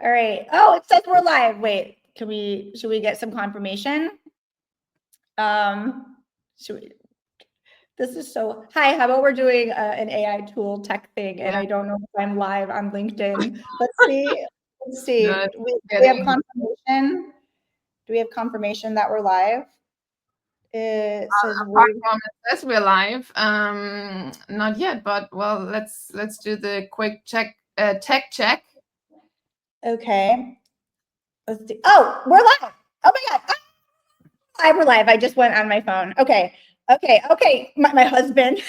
All right. Oh, it says we're live. Wait, should we get some confirmation? This is so, hi, how about we're doing an AI tool tech thing, and I don't know if I'm live on LinkedIn. Let's see. We have confirmation. Do we have confirmation that we're live? It says we're live. Not yet, but well, let's do the quick check, tech check. Okay. Let's do. Oh, we're live. Oh my God. We're live. I just went on my phone. Okay. My husband.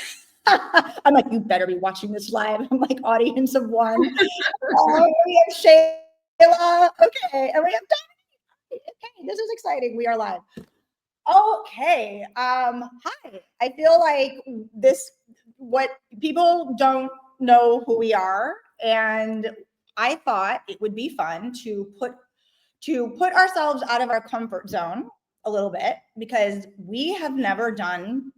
I'm like, you better be watching this live. I'm like, audience of one. We have Shayla. Okay. And we have Donnie. Okay. This is exciting. We are live. Okay. Hi. I feel like what people don't know who we are. And I thought it would be fun to put ourselves out of our comfort zone a little bit, because we have never done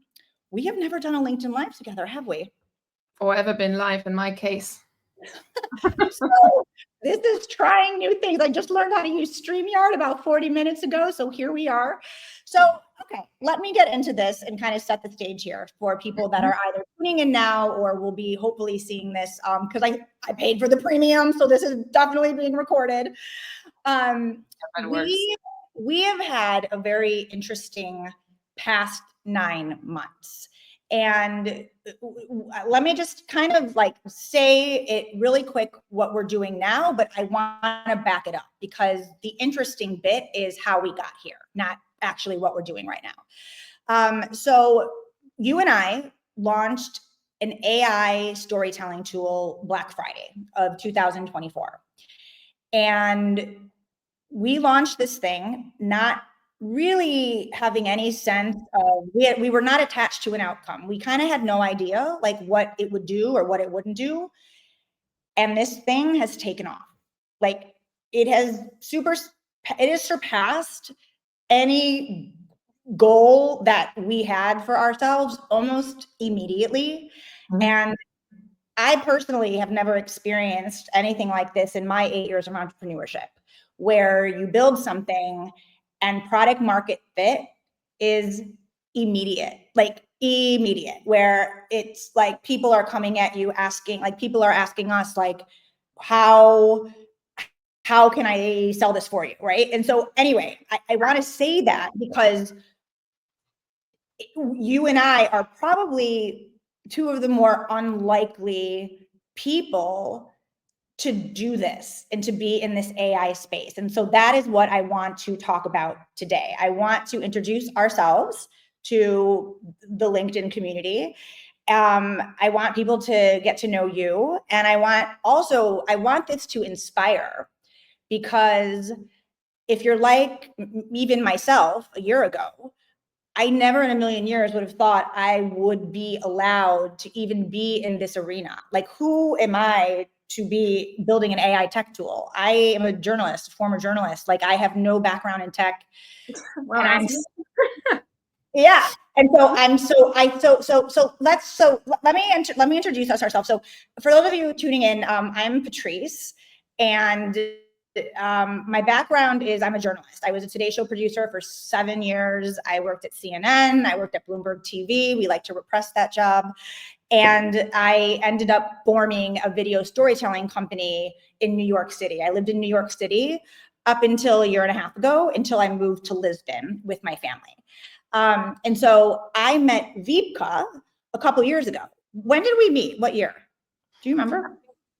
a LinkedIn Live together, have we? Or ever been live in my case. So this is trying new things. I just learned how to use StreamYard about 40 minutes ago. So here we are. So, okay, let me get into this and kind of set the stage here for people that are either tuning in now or will be hopefully seeing this, because I paid for the premium. So this is definitely being recorded. We have had a very interesting past 9 months. And let me just kind of like say it really quick what we're doing now, but I want to back it up, because the interesting bit is how we got here, not actually what we're doing right now. So you and I launched an AI storytelling tool Black Friday of 2024. And we launched this thing not really having any sense of, we were not attached to an outcome. We kind of had no idea like what it would do or what it wouldn't do. And this thing has taken off. Like it has surpassed any goal that we had for ourselves almost immediately. Mm-hmm. And I personally have never experienced anything like this in my 8 years of entrepreneurship, where you build something and product market fit is immediate, where it's like people are coming at you asking, like people are asking us like, how can I sell this for you, right? And so anyway, I want to say that because you and I are probably two of the more unlikely people to do this and to be in this AI space. And so that is what I want to talk about today. I want to introduce ourselves to the LinkedIn community. I want people to get to know you. And I want this to inspire, because if you're like even myself a year ago, I never in a million years would have thought I would be allowed to even be in this arena. Like, who am I to be building an AI tech tool? I am a journalist, former journalist. Like, I have no background in tech. Well, yeah. And so let me introduce us ourselves. So for those of you tuning in, I'm Patrice, and my background is I'm a journalist. I was a Today Show producer for 7 years. I worked at CNN. I worked at Bloomberg TV. We like to repress that job. And I ended up forming a video storytelling company in New York City. I lived in New York City up until a year and a half ago, until I moved to Lisbon with my family. And so I met Vipka a couple years ago. When did we meet? What year? Do you remember?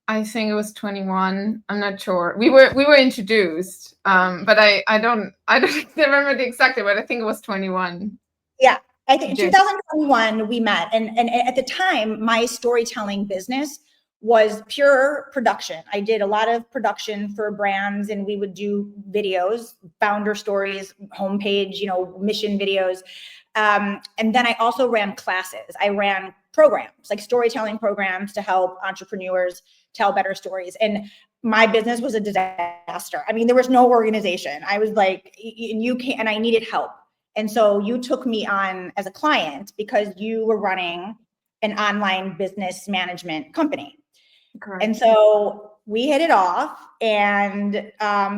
I think it was 21. I'm not sure. We were introduced, but I don't remember the exactly, but I think it was 21. Yeah, I think in 2021 we met, and at the time my storytelling business was pure production. I did a lot of production for brands, and we would do videos, founder stories, homepage, mission videos. And then I also ran classes. I ran programs, like storytelling programs, to help entrepreneurs tell better stories. And my business was a disaster. I mean, there was no organization. I was like, and I needed help. And so you took me on as a client because you were running an online business management company. Correct. And so we hit it off, and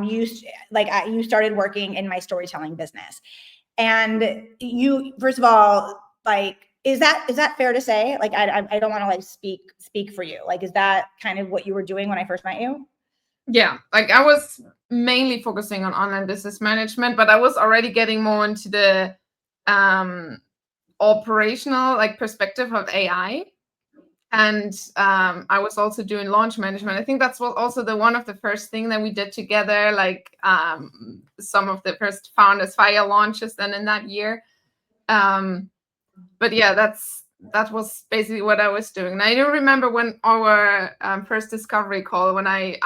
you started working in my storytelling business. And you, first of all, like, is that fair to say? Like, I don't want to like speak for you. Like, is that kind of what you were doing when I first met you? Yeah, like I was mainly focusing on online business management, but I was already getting more into the operational like perspective of AI. And I was also doing launch management. I think that's what also the one of the first thing that we did together, like some of the first Founders Fire launches then in that year. But yeah, that was basically what I was doing. And I do remember when our first discovery call, when I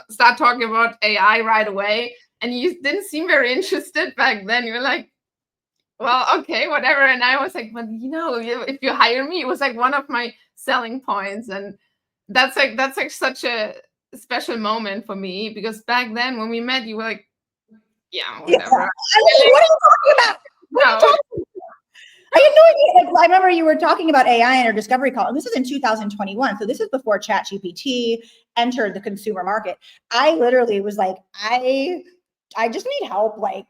start talking about AI right away, and you didn't seem very interested back then. You were like, well, okay, whatever. And I was like, but if you hire me, it was like one of my selling points. And that's like such a special moment for me, because back then when we met, you were like, yeah, whatever. Yeah. What are you talking about? What are you talking about? I had no idea. Like, I remember you were talking about AI in our discovery call, and this is in 2021. So this is before ChatGPT entered the consumer market. I literally was like, I just need help. Like,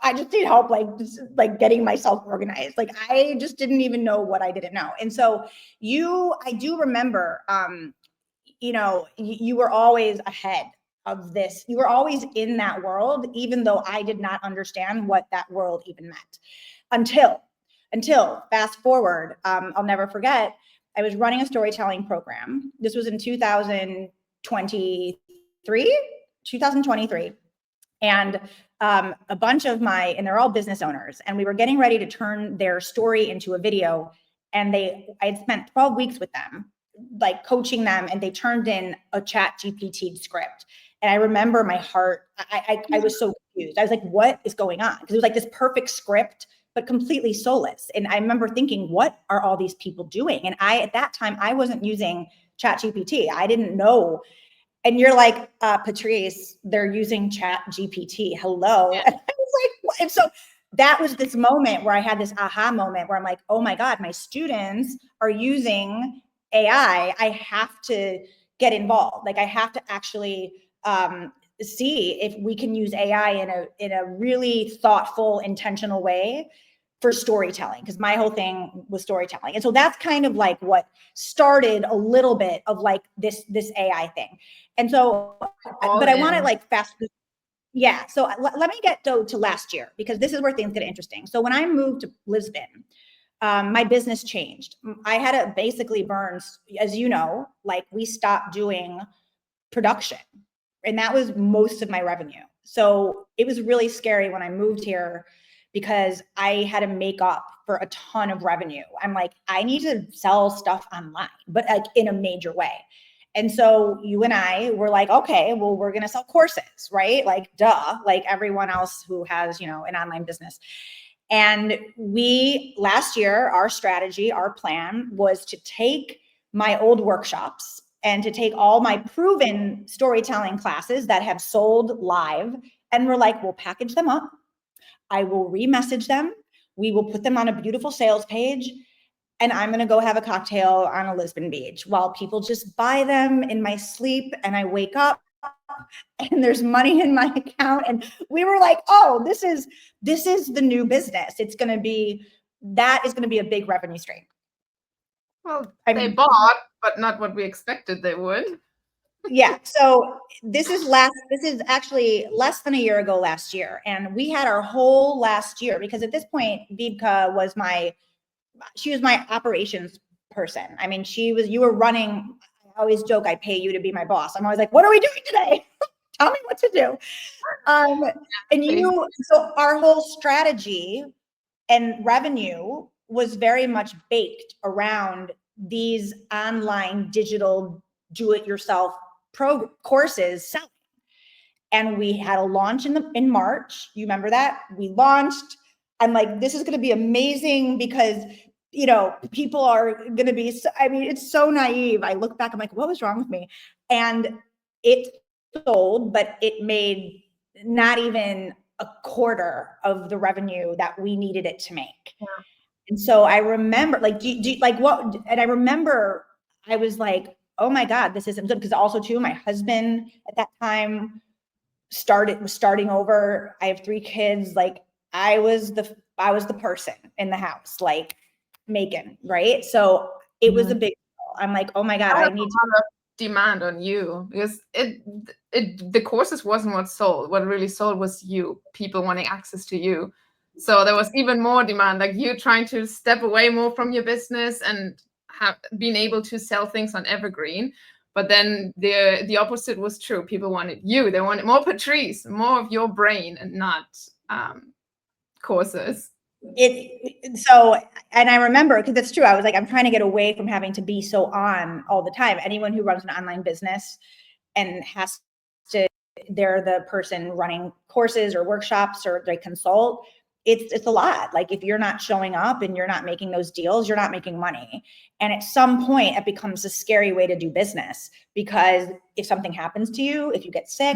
I just need help, like getting myself organized. Like, I just didn't even know what I didn't know. And so I do remember, you were always ahead of this. You were always in that world, even though I did not understand what that world even meant until fast forward. I'll never forget, I was running a storytelling program. This was in 2023. And a bunch of and they're all business owners, and we were getting ready to turn their story into a video. And I had spent 12 weeks with them, like coaching them, and they turned in a ChatGPT script. And I remember my heart, I was so confused. I was like, what is going on? Because it was like this perfect script, but completely soulless. And I remember thinking, what are all these people doing? And at that time, I wasn't using ChatGPT. I didn't know. And you're like, Patrice, they're using ChatGPT. Hello. And I was like, what? And so that was this moment where I had this aha moment where I'm like, oh my God, my students are using AI. I have to get involved. Like, I have to actually see if we can use AI in a really thoughtful, intentional way for storytelling, because my whole thing was storytelling. And so that's kind of like what started a little bit of like this AI thing. And so, but I want to like fast. Yeah. So let me get to last year, because this is where things get interesting. So when I moved to Lisbon, my business changed. I had to basically burn, as you know, like we stopped doing production, and that was most of my revenue. So it was really scary when I moved here, because I had to make up for a ton of revenue. I'm like, I need to sell stuff online, but like in a major way. And so you and I were like, okay, well, we're going to sell courses, right? Like, duh, like everyone else who has, an online business. And last year, our strategy, our plan was to take my old workshops and to take all my proven storytelling classes that have sold live. And we're like, we'll package them up. I will re-message them. We will put them on a beautiful sales page. And I'm going to go have a cocktail on a Lisbon beach while people just buy them in my sleep. And I wake up and there's money in my account. And we were like, oh, this is the new business. That is going to be a big revenue stream. Well, they bought, but not what we expected they would. Yeah. So this is actually less than a year ago last year. And we had our whole last year, because at this point, Vibka was my operations person. I mean, you were running. I always joke, I pay you to be my boss. I'm always like, what are we doing today? Tell me what to do. So our whole strategy and revenue was very much baked around these online digital do-it-yourself courses selling. And we had a launch in March. You remember that? We launched. I'm like, this is going to be amazing, because people are going to be, it's so naive. I look back, I'm like, what was wrong with me? And it sold, but it made not even a quarter of the revenue that we needed it to make. Yeah. And so I remember, like, what? And I remember I was like, oh my God, this isn't good. Because also too, my husband at that time was starting over. I have 3 kids. Like I was the person in the house, like making, right? So it was a big deal. I'm like, oh my God, I need to demand on you, because the courses wasn't what sold. What really sold was you, people wanting access to you. So there was even more demand, like you trying to step away more from your business and have been able to sell things on Evergreen. But then the opposite was true. People wanted you. They wanted more Patrice, more of your brain, and not courses. So, and I remember, because it's true, I was like, I'm trying to get away from having to be so on all the time. Anyone who runs an online business and has to, they're the person running courses or workshops or they consult. It's a lot. Like if you're not showing up and you're not making those deals, you're not making money. And at some point it becomes a scary way to do business, because if something happens to you, if you get sick,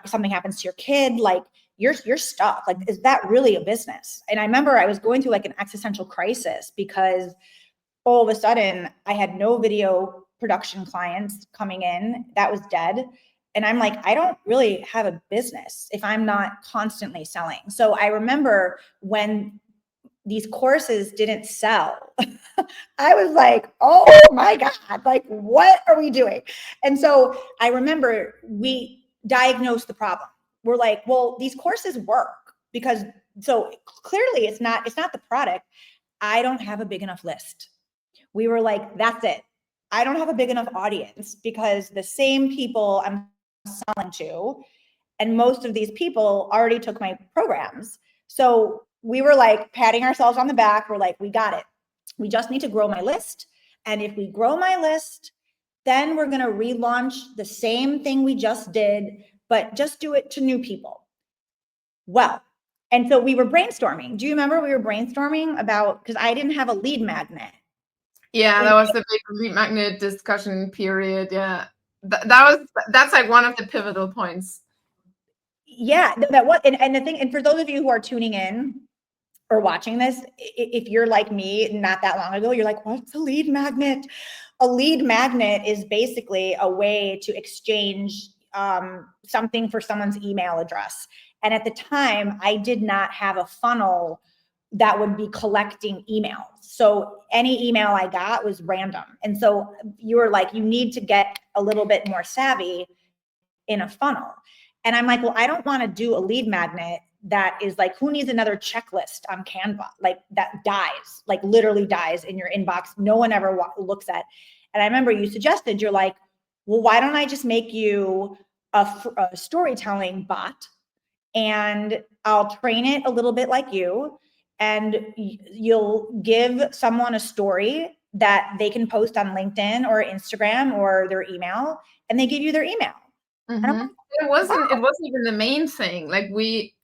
something happens to your kid, like you're stuck. Like, is that really a business? And I remember I was going through like an existential crisis, because all of a sudden I had no video production clients coming in. That was dead. And I'm like, I don't really have a business if I'm not constantly selling. So I remember when these courses didn't sell, I was like, oh my God, like, what are we doing? And so I remember we diagnosed the problem. We're like, well, these courses work because, so clearly it's not the product. I don't have a big enough list. We were like, that's it. I don't have a big enough audience, because the same people I'm selling to, and most of these people already took my programs. So we were like patting ourselves on the back. We're like, we got it. We just need to grow my list. And if we grow my list, then we're going to relaunch the same thing we just did, but just do it to new people. Well, and so we were brainstorming. Do you remember we were brainstorming about, because I didn't have a lead magnet. Yeah, that was the big lead magnet discussion period. Yeah, that's like one of the pivotal points. Yeah, that what, and the thing, and for those of you who are tuning in or watching this, if you're like me, not that long ago, you're like, what's a lead magnet? A lead magnet is basically a way to exchange something for someone's email address. And at the time, I did not have a funnel that would be collecting emails. So any email I got was random. And so you were like, you need to get a little bit more savvy in a funnel. And I'm like, well, I don't want to do a lead magnet that is like, who needs another checklist on Canva? Like that dies, like literally dies in your inbox. No one ever looks at. And I remember you suggested, you're like, well, why don't I just make you a storytelling bot, and I'll train it a little bit like you, and you'll give someone a story that they can post on LinkedIn or Instagram or their email, and they give you their email. Like, it wasn't even the main thing. Like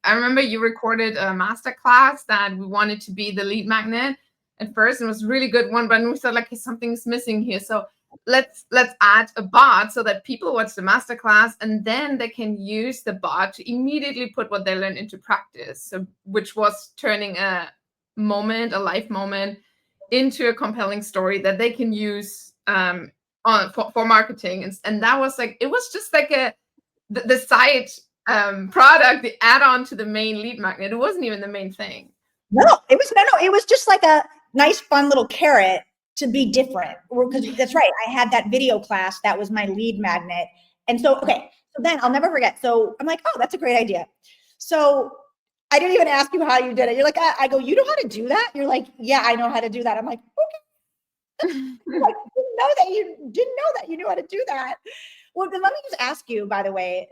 I remember you recorded a masterclass that we wanted to be the lead magnet at first, and it was a really good one, but we thought like, hey, something's missing here. So let's add a bot so that people watch the masterclass and then they can use the bot to immediately put what they learned into practice. So which was turning a life moment into a compelling story that they can use for marketing. And that was like, it was just like the side product, the add-on to the main lead magnet. It wasn't even the main thing. No, it was just like a nice, fun little carrot to be different. Because that's right, I had that video class that was my lead magnet. And so, okay, so then I'll never forget. So I'm like, oh, that's a great idea. So I didn't even ask you how you did it. You're like, I go, you know how to do that? You're like, yeah, I know how to do that. I'm like, okay. Like, didn't know that you knew how to do that. Well, then let me just ask you, by the way,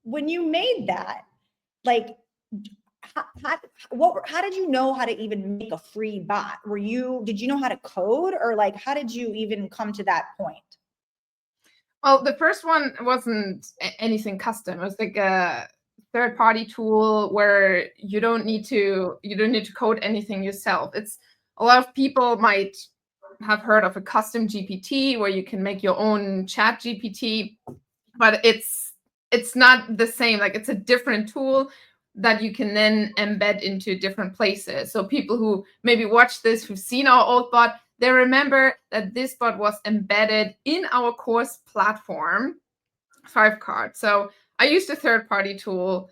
when you made that, like, how did you know how to even make a free bot? Did you know how to code, or like, how did you even come to that point? Well, the first one wasn't anything custom. It was like a third-party tool where you don't need to code anything yourself. It's a lot of people might have heard of a custom GPT where you can make your own chat GPT, but it's not the same. Like, it's a different tool that you can then embed into different places. So people who maybe watch this, who've seen our old bot, they remember that this bot was embedded in our course platform, 5card. So I used a third-party tool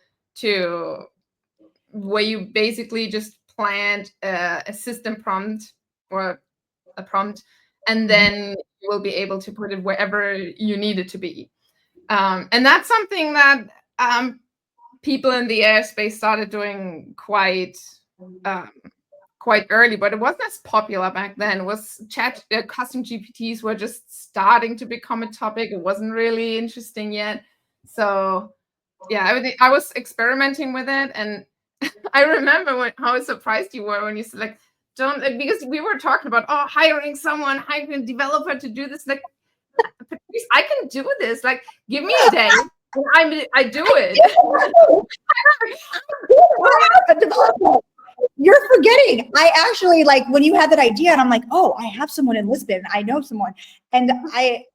where you basically just planned a system prompt or a prompt, and then you will be able to put it wherever you need it to be. And that's something that people in the airspace started doing quite early, but it wasn't as popular back then. It was custom GPTs were just starting to become a topic. It wasn't really interesting yet. So yeah, I was experimenting with it, and I remember how surprised you were when you said, like, because we were talking about hiring a developer to do this. Like, Patrice, I can do this. Like, give me a day. I do it. You're forgetting. I actually, like, when you had that idea, and I'm like, oh, I have someone in Lisbon. I know someone, and I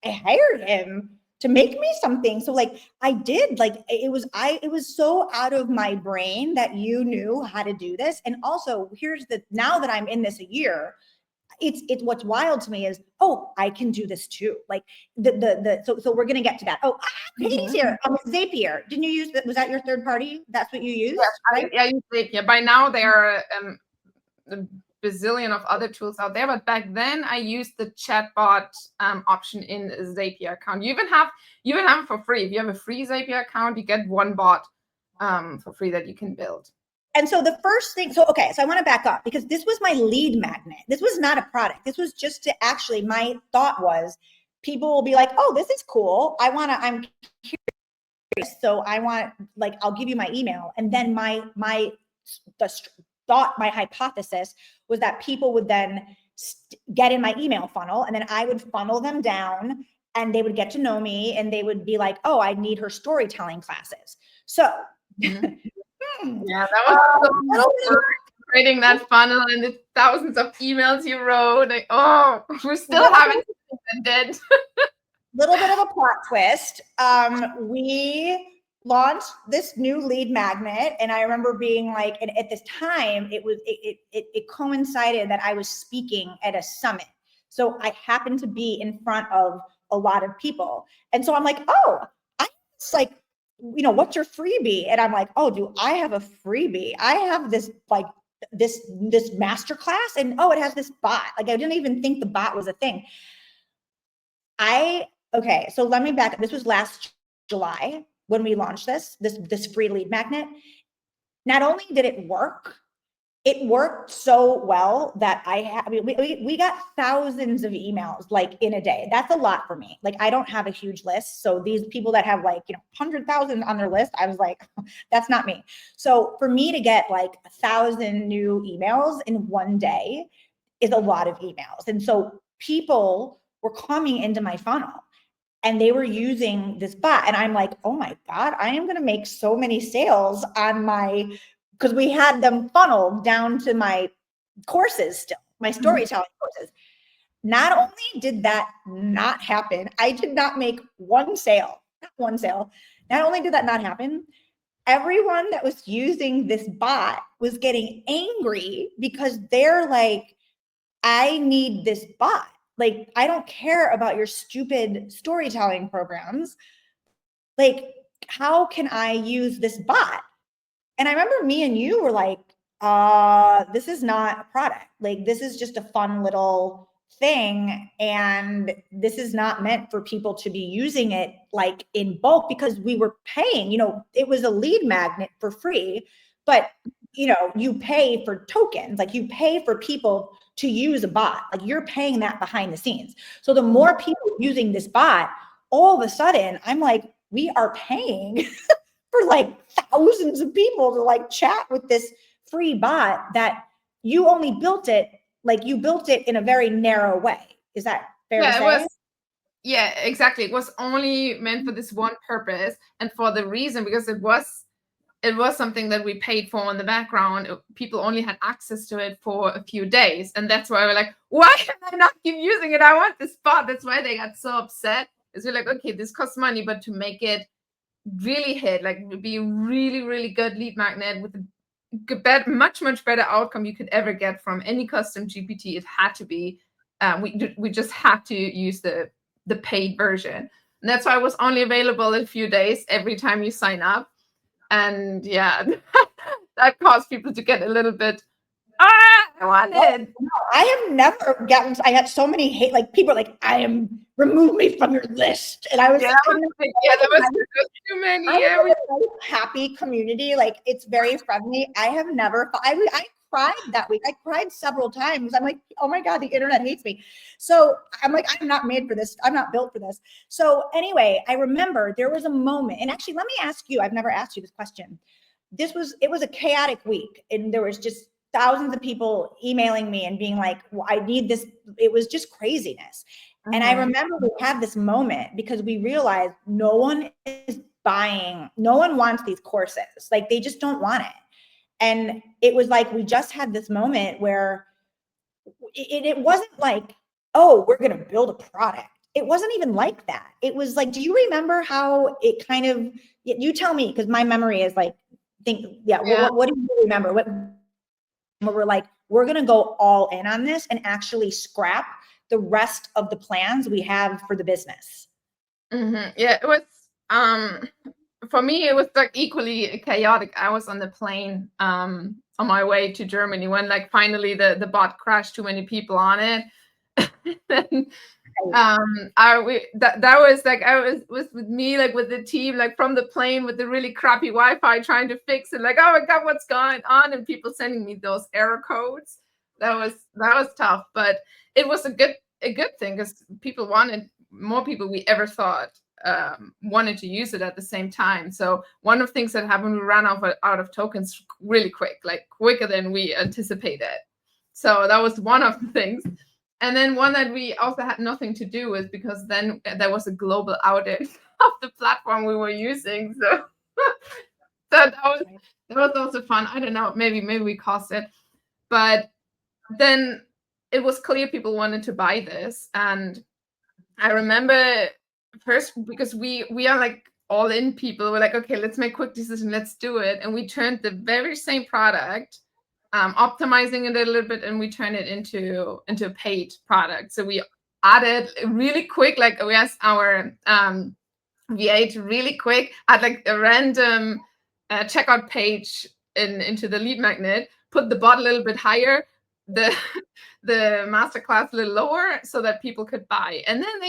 hired him to make me something. So like I did, like it was so out of my brain that you knew how to do this. And also now that I'm in this a year, it's what's wild to me is, oh, I can do this too. Like so we're gonna get to that. Oh, Katie's here. Zapier. Didn't you use that? Was that your third party? That's what you used? Yes, right? I use Zapier. By now there are a bazillion of other tools out there, but back then I used the chatbot option in a Zapier account. You even have it for free. If you have a free Zapier account, you get one bot for free that you can build. And so the first thing, so I want to back up because this was my lead magnet. This was not a product. This was just to actually, my thought was people will be like, oh, this is cool. I'm curious. So I want, like, I'll give you my email. And then my hypothesis was that people would then get in my email funnel, and then I would funnel them down, and they would get to know me, and they would be like, oh, I need her storytelling classes. So yeah, that was creating that funnel and the thousands of emails you wrote. Like, oh, we still haven't ended. Little bit of a plot twist. We launched this new lead magnet, and I remember being like, and at this time, it coincided that I was speaking at a summit. So I happened to be in front of a lot of people, and so I'm like, oh, it's like, you know, what's your freebie? And I'm like, oh, do I have a freebie? I have this, like, this masterclass, and oh, it has this bot. Like, I didn't even think the bot was a thing. Okay, so let me back up. This was last July when we launched this free lead magnet. Not only did it worked so well that we got thousands of emails, like, in a day. That's a lot for me. Like, I don't have a huge list. So these people that have, like, 100,000 on their list, I was like, that's not me. So for me to get like 1,000 new emails in one day is a lot of emails. And so people were coming into my funnel and they were using this bot. And I'm like, oh my God, I am going to make so many sales on because we had them funneled down to my courses still, my storytelling courses. Not only did that not happen, I did not make one sale, not one sale. Not only did that not happen, everyone that was using this bot was getting angry because they're like, I need this bot. Like, I don't care about your stupid storytelling programs. Like, how can I use this bot? And I remember me and you were like, this is not a product. Like, this is just a fun little thing. And this is not meant for people to be using it like in bulk, because we were paying, it was a lead magnet for free, but you pay for tokens, like you pay for people to use a bot, like you're paying that behind the scenes. So the more people using this bot, all of a sudden I'm like, we are paying for like thousands of people to like chat with this free bot that you only built it, like you built it in a very narrow way. Is that fair to say? Yeah, exactly. It was only meant for this one purpose, and for the reason, because it was something that we paid for in the background. People only had access to it for a few days. And that's why we're like, why can I not keep using it? I want this bot. That's why they got so upset. Is we're like, okay, this costs money, but to make it really hit, like be really, really good lead magnet with much better outcome you could ever get from any custom GPT, it had to be we just had to use the paid version. And that's why it was only available in a few days every time you sign up. And yeah, that caused people to get a little bit, I want it. No, I have never gotten, I got so many hate, like people are like, remove me from your list. And I was, that was too many. I have a happy community. Like, it's very friendly. I have never, I cried that week. I cried several times. I'm like, oh my God, the internet hates me. So I'm like, I'm not made for this. I'm not built for this. So anyway, I remember there was a moment, and actually, let me ask you, I've never asked you this question. It was a chaotic week, and there was just thousands of people emailing me and being like, well, I need this. It was just craziness. Mm-hmm. And I remember we had this moment because we realized no one is buying, no one wants these courses. Like, they just don't want it. And it was like, we just had this moment where it wasn't like, oh, we're going to build a product. It wasn't even like that. It was like, do you remember how it kind of, you tell me, because my memory is like, what do you remember? What we're like, we're going to go all in on this and actually scrap the rest of the plans we have for the business. Mm-hmm. Yeah, it was, for me, it was like equally chaotic. I was on the plane on my way to Germany when like finally the bot crashed, too many people on it. Then, that was like, I was with me, like with the team, like from the plane with the really crappy Wi-Fi trying to fix it, like, oh my God, what's going on? And people sending me those error codes. That was tough, but it was a good thing because more people we ever thought wanted to use it at the same time. So one of the things that happened, we ran out of tokens really quick, like quicker than we anticipated. So that was one of the things. And then one that we also had nothing to do with, because then there was a global outage of the platform we were using. So, that was also fun. I don't know, maybe we caused it. But then it was clear people wanted to buy this. And I remember first, because we are like all in people, we're like, okay, let's make a quick decision, let's do it. And we turned the very same product, optimizing it a little bit, and we turned it into a paid product. So we added really quick, like we asked our V8 really quick, add like a random checkout page into the lead magnet, put the bot a little bit higher, the masterclass a little lower, so that people could buy. And then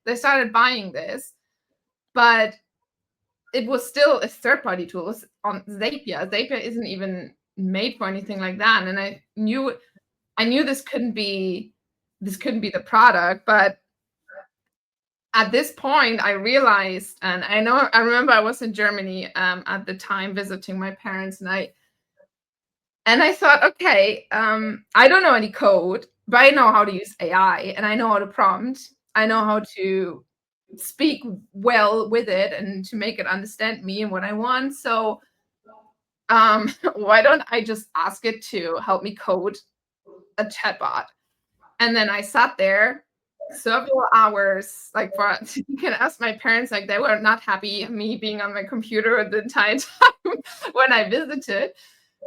they started buying this, but it was still a third-party tool. It was on Zapier. Zapier isn't even made for anything like that. And I knew this couldn't be the product. But at this point, I realized, and I remember I was in Germany at the time visiting my parents, and I thought, okay, I don't know any code, but I know how to use AI, and I know how to prompt. I know how to speak well with it and to make it understand me and what I want. So why don't I just ask it to help me code a chatbot? And then I sat there several hours, like you can ask my parents, like they were not happy me being on my computer the entire time when I visited.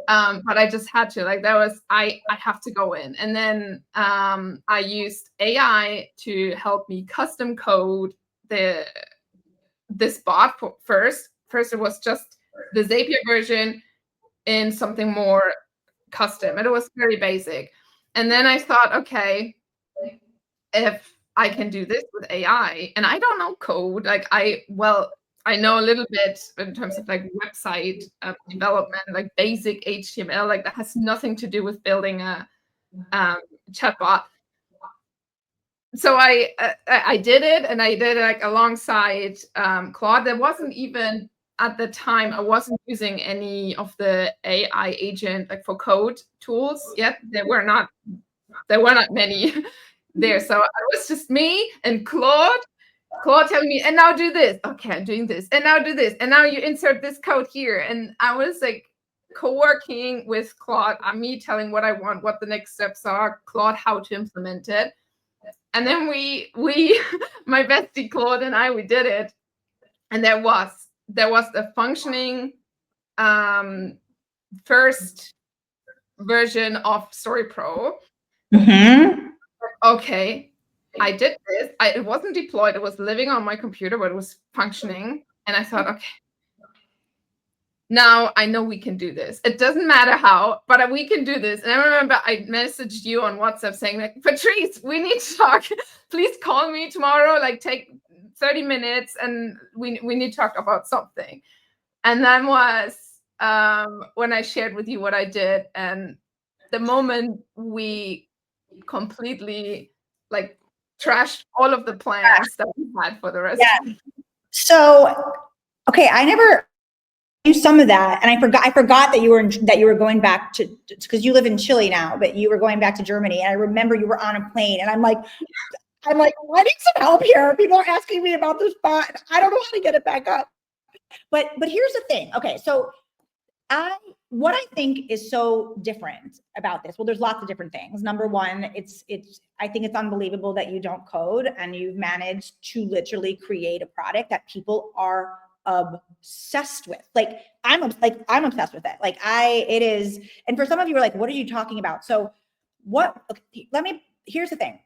But I just had to, like, I have to go in. And then I used AI to help me custom code this bot first. First, it was just the Zapier version in something more custom. And it was very basic. And then I thought, okay, if I can do this with AI, and I don't know code, like I know a little bit in terms of like website development, like basic HTML, like that has nothing to do with building a chatbot. So I did it, and I did it like alongside Claude. There wasn't even, at the time, I wasn't using any of the AI agent like for code tools yet. There were not many there. So it was just me and Claude telling me, and now do this. Okay, I'm doing this. And now do this. And now you insert this code here. And I was like co-working with Claude, me telling what I want, what the next steps are, Claude how to implement it. And then we my bestie Claude and I, we did it. And there was a functioning first version of Story Pro. Mm-hmm. Okay, I did this. It wasn't deployed. It was living on my computer, but it was functioning. And I thought, okay, now I know we can do this. It doesn't matter how, but we can do this. And I remember I messaged you on WhatsApp saying, like, Patrice, we need to talk. Please call me tomorrow. Like, take 30 minutes and we need to talk about something. And that was when I shared with you what I did. And the moment we completely like trashed all of the plans that we had for the rest. Yeah. So, okay, I never knew some of that, and I forgot that you were going back to, because you live in Chile now, but you were going back to Germany. And I remember you were on a plane, and I'm like, I need some help here. People are asking me about this spot. I don't know how to get it back up. But here's the thing. Okay, so what I think is so different about this, well, there's lots of different things. Number one, I think it's unbelievable that you don't code and you've managed to literally create a product that people are obsessed with. Like I'm obsessed with it. It is. And for some of you are like, what are you talking about? So here's the thing.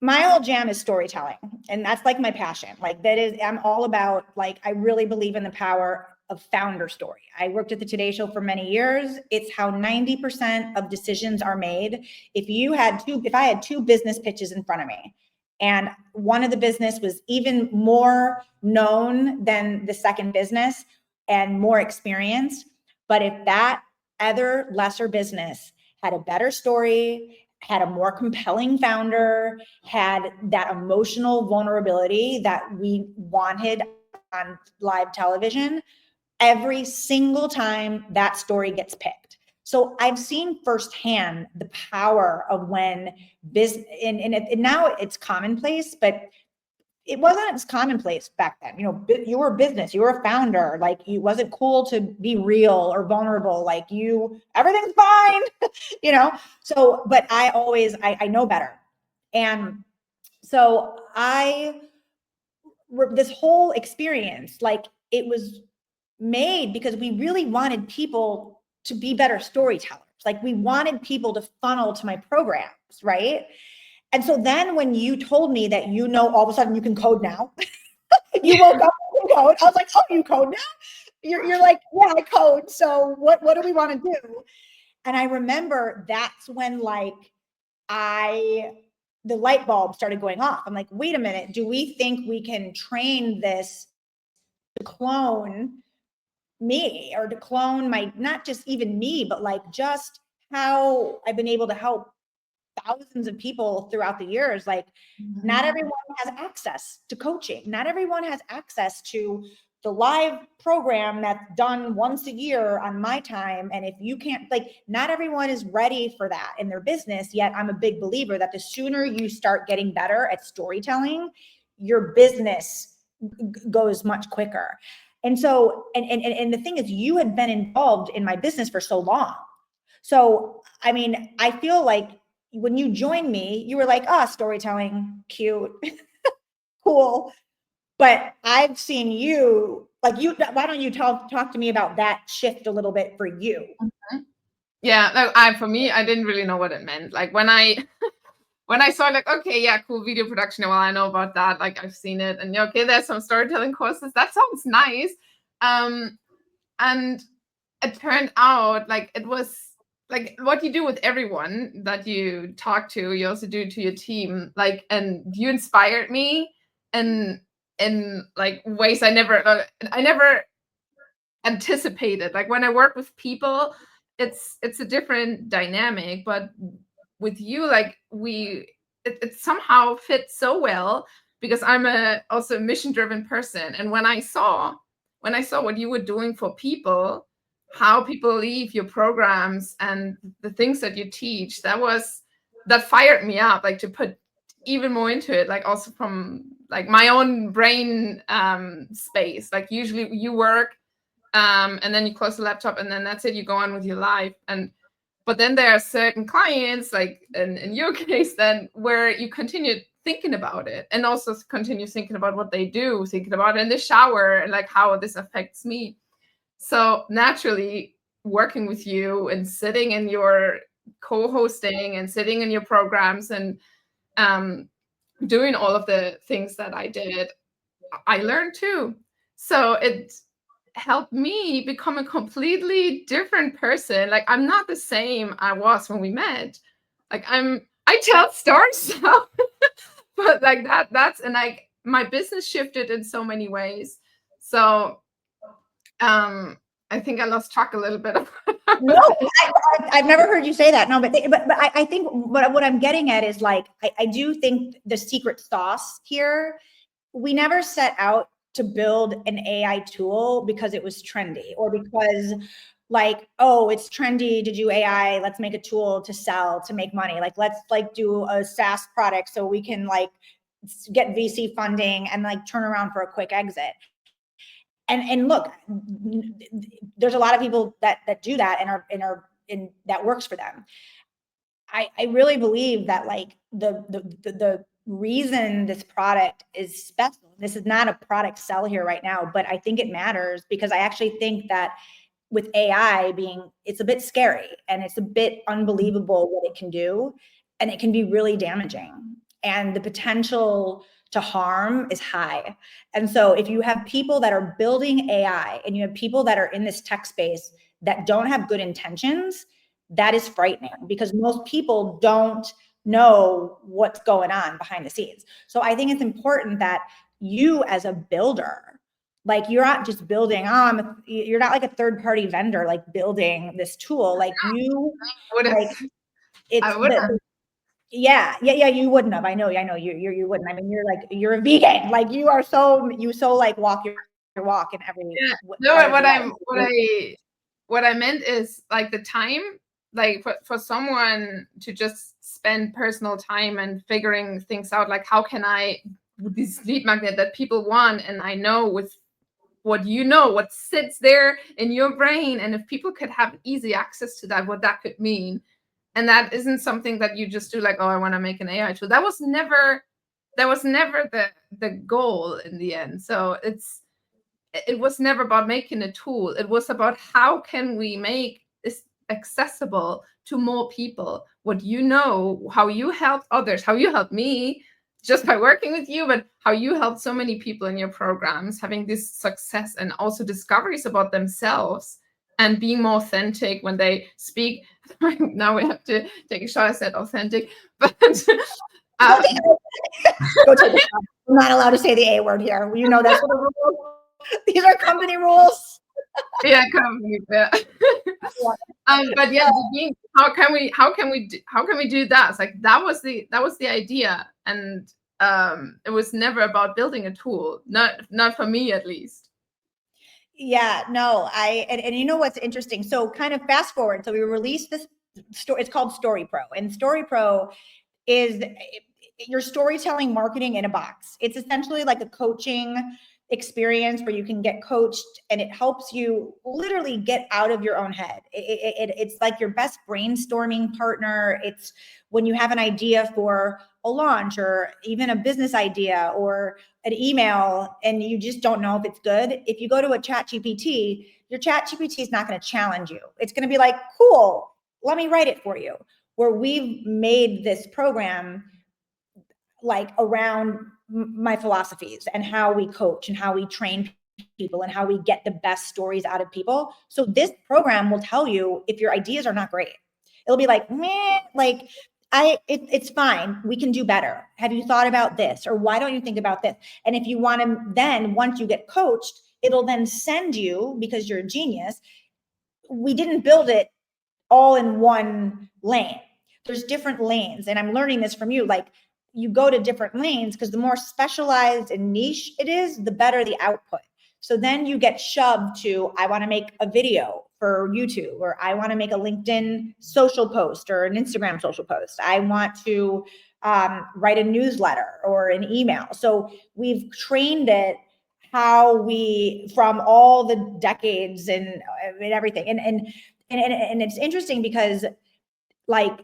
My whole jam is storytelling, and that's like my passion. I'm all about, I really believe in the power of founder story. I worked at the Today Show for many years. It's how 90% of decisions are made. If I had two business pitches in front of me, and one of the business was even more known than the second business and more experienced, but if that other lesser business had a better story, had a more compelling founder, had that emotional vulnerability that we wanted on live television, every single time that story gets picked. So I've seen firsthand the power of when business, and now it's commonplace, but it wasn't as commonplace back then. You were a business, you were a founder. It wasn't cool to be real or vulnerable. Everything's fine, So, but I know better. And so this whole experience, it was made because we really wanted people to be better storytellers. We wanted people to funnel to my programs, right? And so then when you told me that, all of a sudden you can code now, you woke up and code. I was like, oh, you code now? You're like, yeah, I code. So what do we want to do? And I remember that's when the light bulb started going off. I'm like, wait a minute, do we think we can train this to clone me, or to clone not just even me, but just how I've been able to help thousands of people throughout the years. Not everyone has access to coaching. Not everyone has access to the live program that's done once a year on my time. And if you can't, not everyone is ready for that in their business. Yet I'm a big believer that the sooner you start getting better at storytelling, your business goes much quicker. And so, and the thing is, you had been involved in my business for so long. So, I mean, I feel like when you joined me, you were like, storytelling, cute, cool. But I've seen you, why don't you talk to me about that shift a little bit for you? Mm-hmm. Yeah, for me, I didn't really know what it meant. When I saw okay, yeah, cool, video production. Well, I know about that. I've seen it, and okay, there's some storytelling courses. That sounds nice. And it turned out it was what you do with everyone that you talk to, you also do to your team. And you inspired me in ways I never anticipated. When I work with people, it's a different dynamic, but with you, it somehow fits so well, because I'm also a mission-driven person. And when I saw what you were doing for people, how people leave your programs and the things that you teach, that fired me up, to put even more into it, also from my own brain space. Usually you work and then you close the laptop and then that's it, you go on with your life. But then there are certain clients, in your case, then where you continue thinking about it, and also continue thinking about what they do, thinking about it in the shower, and how this affects me. So naturally, working with you and sitting in your co-hosting and sitting in your programs and doing all of the things that I did, I learned too. So it helped me become a completely different person. Like, I'm not the same I was when we met. Like, I tell stories now, but like that's, and like my business shifted in so many ways. So I think I lost track a little bit of No, I've never heard you say that. No, but I think what I'm getting at is like, I do think the secret sauce here, we never set out to build an AI tool because it was trendy or because like, oh, it's trendy to do AI. Let's make a tool to sell, to make money. Like, let's like do a SaaS product so we can like get VC funding and like turn around for a quick exit. And look, there's a lot of people that do that and are that works for them. I really believe that like the reason this product is special, this is not a product sell here right now, but I think it matters because I actually think that with AI being, it's a bit scary and it's a bit unbelievable what it can do, and it can be really damaging. And the potential to harm is high. And so if you have people that are building AI and you have people that are in this tech space that don't have good intentions, that is frightening because most people don't know what's going on behind the scenes. So I think it's important that you as a builder, like you're not just building you're not like a third party vendor like building this tool, like you like it's I would have. yeah, you wouldn't have. I know you wouldn't. I mean, you're a vegan. Like you are so like walk your walk in every No, part of what your I'm life. what I meant is like the time, like for someone to just spend personal time and figuring things out, like how can I, with this lead magnet that people want, and I know with what what sits there in your brain, and if people could have easy access to that, what that could mean. And that isn't something that you just do like, oh, I want to make an AI tool. That was never the goal in the end. So it was never about making a tool. It was about how can we make this accessible to more people. What how you helped others, how you helped me just by working with you, but how you helped so many people in your programs having this success and also discoveries about themselves and being more authentic when they speak. Now we have to take a shot. I said authentic, but Go take a shot. I'm not allowed to say the A word here. You know that's what the rules. These are company rules. yeah, company. Yeah. But yeah, how can we do that? It's like that was the idea, and it was never about building a tool, not for me at least. Yeah, no, and you know what's interesting? So kind of fast forward. So we released this story. It's called Story Pro, and Story Pro is your storytelling marketing in a box. It's essentially like a coaching experience where you can get coached and it helps you literally get out of your own head. It's like your best brainstorming partner. It's when you have an idea for a launch or even a business idea or an email and you just don't know if it's good. If you go to a chat GPT, your chat GPT is not going to challenge you. It's going to be like, cool, let me write it for you. Where we've made this program like around my philosophies and how we coach and how we train people and how we get the best stories out of people. So this program will tell you if your ideas are not great. It'll be like, meh, like it's fine. We can do better. Have you thought about this? Or why don't you think about this? And if you want to, then once you get coached, it'll then send you, because you're a genius. We didn't build it all in one lane. There's different lanes. And I'm learning this from you. Like you go to different lanes because the more specialized and niche it is, the better the output. So then you get shoved to, I want to make a video for YouTube, or I want to make a LinkedIn social post or an Instagram social post. I want to write a newsletter or an email. So we've trained it how we, from all the decades and everything. And it's interesting because like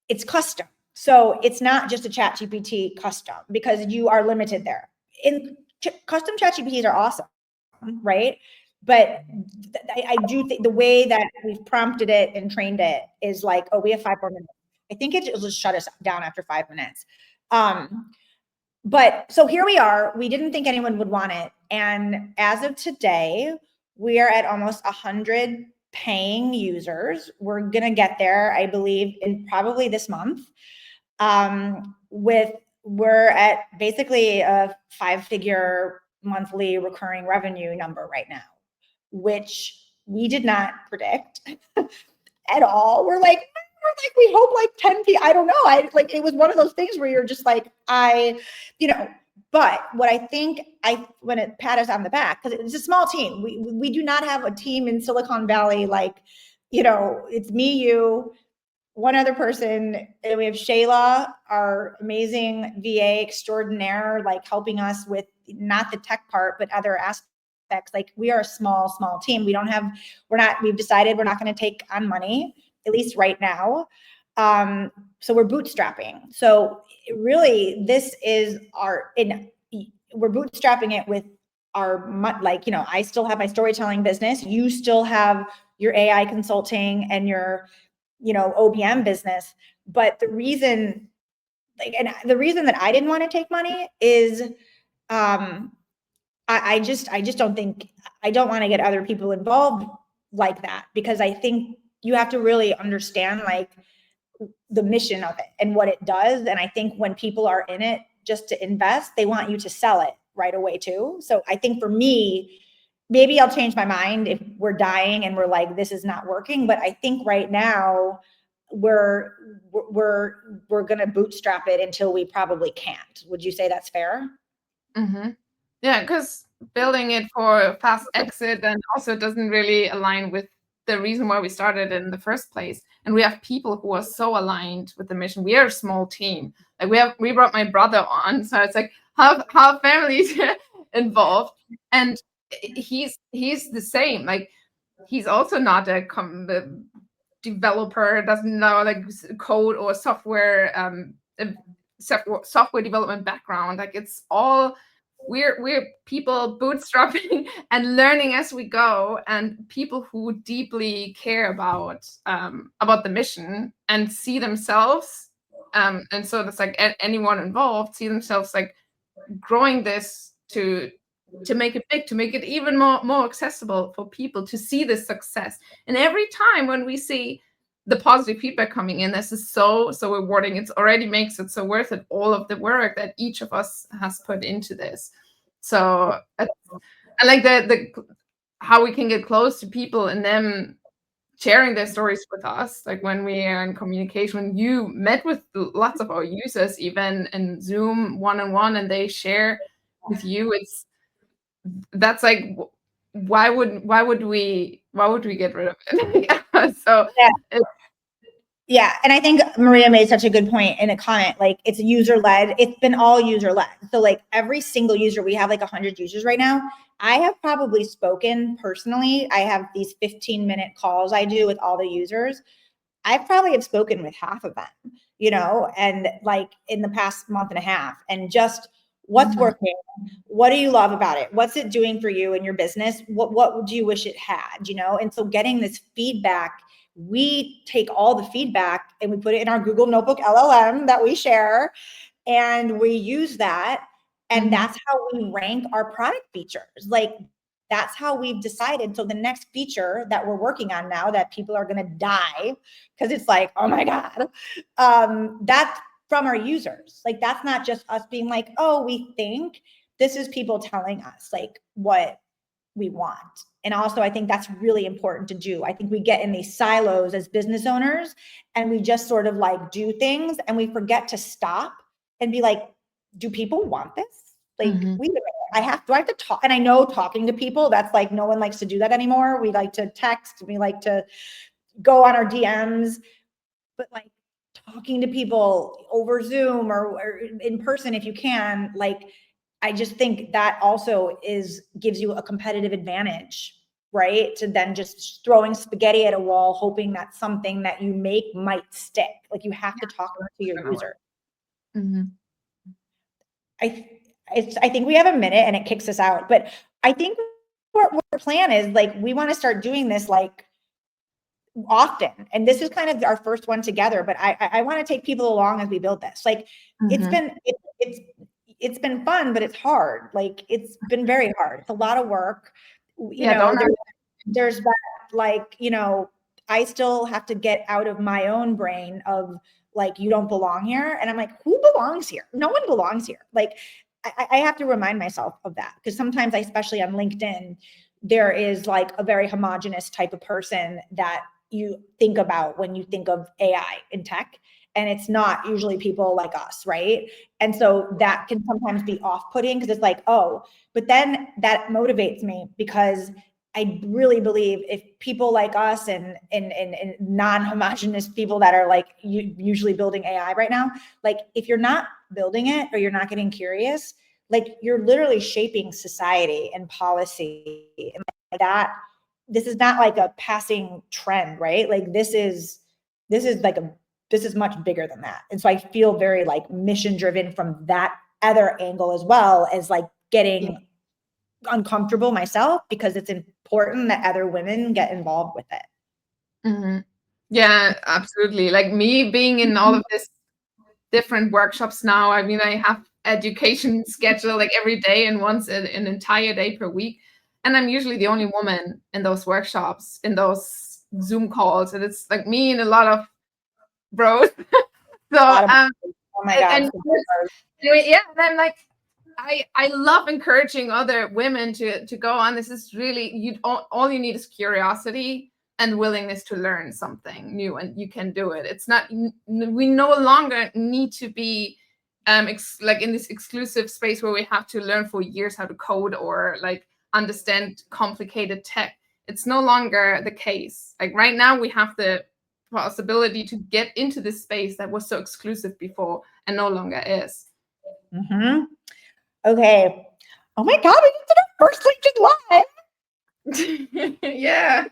it's custom. So it's not just a chat GPT custom because you are limited there. Custom chat GPTs are awesome, right? But I do think the way that we've prompted it and trained it is like, oh, we have 5 more minutes. I think it'll just shut us down after 5 minutes. But so here we are. We didn't think anyone would want it. And as of today, we are at almost 100 paying users. We're going to get there, I believe, in probably this month. We're at basically a 5-figure monthly recurring revenue number right now, which we did not predict at all. We're like, we hope like 10 people. I don't know. It was one of those things where you're just like, but what I think when it pat us on the back, because it's a small team, we do not have a team in Silicon Valley, it's me, you, one other person, and we have Shayla, our amazing VA extraordinaire, helping us with not the tech part, but other aspects. Like, we are a small team. We've decided we're not going to take on money, at least right now. So we're bootstrapping. So really, we're bootstrapping it with I still have my storytelling business. You still have your AI consulting and your, OBM business. But the reason that I didn't want to take money is, I just don't think, I don't want to get other people involved like that, because I think you have to really understand the mission of it and what it does. And I think when people are in it just to invest, they want you to sell it right away too. So I think for me, maybe I'll change my mind if we're dying and we're like, this is not working. But I think right now we're going to bootstrap it until we probably can't. Would you say that's fair? Mm-hmm. Yeah, because building it for fast exit and also doesn't really align with the reason why we started in the first place. And we have people who are so aligned with the mission. We are a small team. Like we brought my brother on, so it's like half families involved, and he's the same. Like, he's also not a developer, doesn't know like code or software software development background. Like, it's all we're people bootstrapping and learning as we go, and people who deeply care about the mission and see themselves, and so that's like anyone involved see themselves like growing this to make it big, to make it even more accessible for people to see this success. And every time when we see the positive feedback coming in, this is so rewarding. It already makes it so worth it, all of the work that each of us has put into this. So I like the how we can get close to people and them sharing their stories with us. Like, when we are in communication, when you met with lots of our users, even in Zoom one-on-one, and they share with you, that's like, why would we get rid of it? So yeah. And I think Maria made such a good point in a comment. Like, it's user-led. It's been all user-led. So like every single user, we have like 100 users right now. I have probably spoken personally. I have these 15-minute calls I do with all the users. I probably have spoken with half of them, and like in the past month and a half, and just what's working, what do you love about it, what's it doing for you in your business, what would you wish it had, and so getting this feedback, we take all the feedback and we put it in our Google Notebook LLM that we share, and we use that, and that's how we rank our product features. Like, that's how we've decided. So the next feature that we're working on now that people are going to die because it's like, oh my God, that's from our users. Like, that's not just us being like, oh, we think. This is people telling us like what we want. And also, I think that's really important to do. I think we get in these silos as business owners, and we just sort of like do things, and we forget to stop and be like, do people want this? Like, wait a minute, do I have to talk? And I know talking to people, that's like, no one likes to do that anymore. We like to text, we like to go on our DMs, but like talking to people over Zoom or in person, if you can, like, I just think that also gives you a competitive advantage, right? To then just throwing spaghetti at a wall, hoping that something that you make might stick. Like, you have to talk to your user. I think we have a minute and it kicks us out, but I think what our plan is. Like, we want to start doing this like often, and this is kind of our first one together, but I want to take people along as we build this. Like, it's been fun, but it's hard. Like, it's been very hard. It's a lot of work. You know, there's that, like, you know, I still have to get out of my own brain of like, you don't belong here. And I'm like, who belongs here? No one belongs here. Like, I have to remind myself of that, because sometimes, especially on LinkedIn, there is like a very homogenous type of person that you think about when you think of AI in tech. And it's not usually people like us, right? And so that can sometimes be off-putting, because it's like, oh, but then that motivates me, because I really believe if people like us and non-homogenous people that are like usually building AI right now, like, if you're not building it or you're not getting curious, like, you're literally shaping society and policy and like that. This is not like a passing trend, right? Like, this is much bigger than that. And so I feel very like mission driven from that other angle, as well as like getting uncomfortable myself, because it's important that other women get involved with it. Yeah, absolutely. Like, me being in all of this different workshops now, I mean, I have education scheduled like every day and once an entire day per week. And I'm usually the only woman in those workshops, in those Zoom calls. And it's like me and a lot of bros. So, Oh my God. Anyway, yeah, and I'm like, I love encouraging other women to go on. This is really, all you need is curiosity and willingness to learn something new, and you can do it. It's not, we no longer need to be like in this exclusive space where we have to learn for years how to code or like understand complicated tech. It's no longer the case. Like, right now we have the possibility to get into this space that was so exclusive before and no longer is. Okay. Oh my God, we did our first LinkedIn Live. Yeah.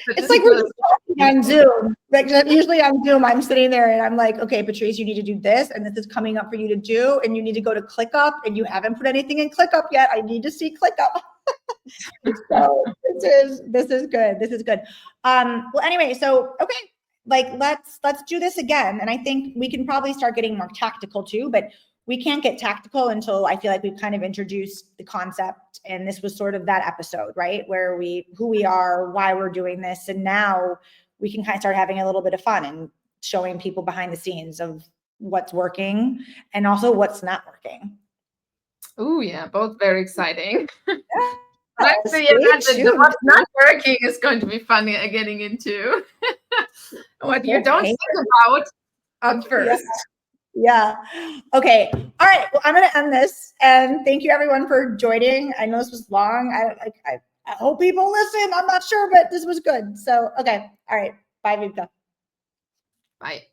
It's like we're just talking on Zoom. Like, usually on Zoom, I'm sitting there and I'm like, okay, Patrice, you need to do this, and this is coming up for you to do, and you need to go to ClickUp, and you haven't put anything in ClickUp yet. I need to see ClickUp. So this is good. This is good. Well, anyway, so okay, like, let's do this again, and I think we can probably start getting more tactical too, but we can't get tactical until I feel like we've kind of introduced the concept, and this was sort of that episode, right? Where who we are, why we're doing this, and now we can kind of start having a little bit of fun and showing people behind the scenes of what's working and also what's not working. Oh yeah, both very exciting. Yeah, what's not working is going to be fun getting into. What you don't think about at first. Yeah. Okay. All right. Well, I'm going to end this, and thank you everyone for joining. I know this was long. I hope people listen. I'm not sure, but this was good. So, okay. All right. Bye, Vika. Bye.